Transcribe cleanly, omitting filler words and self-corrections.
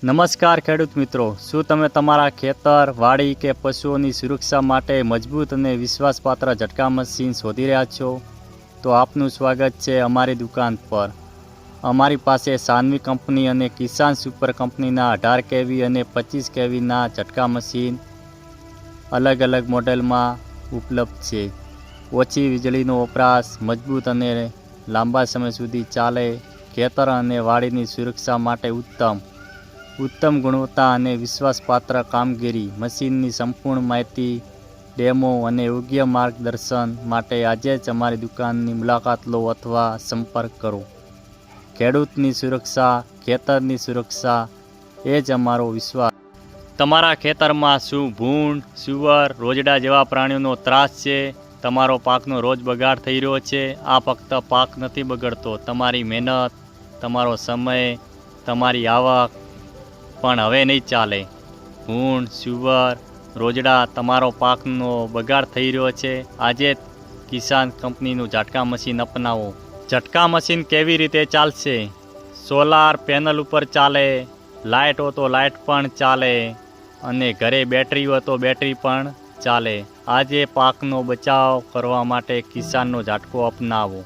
નમસ્કાર ખેડૂત મિત્રો, શું તમે તમારા ખેતર, વાડી કે પશુઓની સુરક્ષા માટે મજબૂત અને વિશ્વાસપાત્ર ઝટકા મશીન શોધી રહ્યા છો? તો આપનું સ્વાગત છે અમારી દુકાન પર. અમારી પાસે સાનવી કંપની અને કિસાન સુપર કંપનીના 18 કેવી અને 25 કેવીના ઝટકા મશીન અલગ અલગ મોડેલમાં ઉપલબ્ધ છે. ઓછી વીજળીનો વપરાશ, મજબૂત અને લાંબા સમય સુધી ચાલે, ખેતર અને વાડીની સુરક્ષા માટે ઉત્તમ ગુણવત્તા અને વિશ્વાસપાત્ર કામગીરી. મશીનની સંપૂર્ણ માહિતી, ડેમો અને યોગ્ય માર્ગદર્શન માટે આજે જ અમારી દુકાનની મુલાકાત લો અથવા સંપર્ક કરો. ખેડૂતની સુરક્ષા, ખેતરની સુરક્ષા એ જ અમારો વિશ્વાસ. તમારા ખેતરમાં શું ભૂંડ, સુવર, રોજડા જેવા પ્રાણીઓનો ત્રાસ છે? તમારો પાકનો રોજ બગાડ થઈ રહ્યો છે? આ ફક્ત પાક નથી બગડતો, તમારી મહેનત, તમારો સમય, તમારી આવક પણ હવે નહીં ચાલે. ભૂંડ, સુવર, રોજડા, તમારો પાકનો બગાડ થઈ રહ્યો છે? આજે જ કિસાન કંપનીનું ઝટકા મશીન અપનાવો. ઝટકા મશીન કેવી રીતે ચાલશે? સોલાર પેનલ ઉપર ચાલે, લાઇટ હો તો લાઇટ પણ ચાલે અને ઘરે બેટરી હોય તો બેટરી પણ ચાલે. આજે પાકનો બચાવ કરવા માટે કિસાનનો ઝટકો અપનાવો.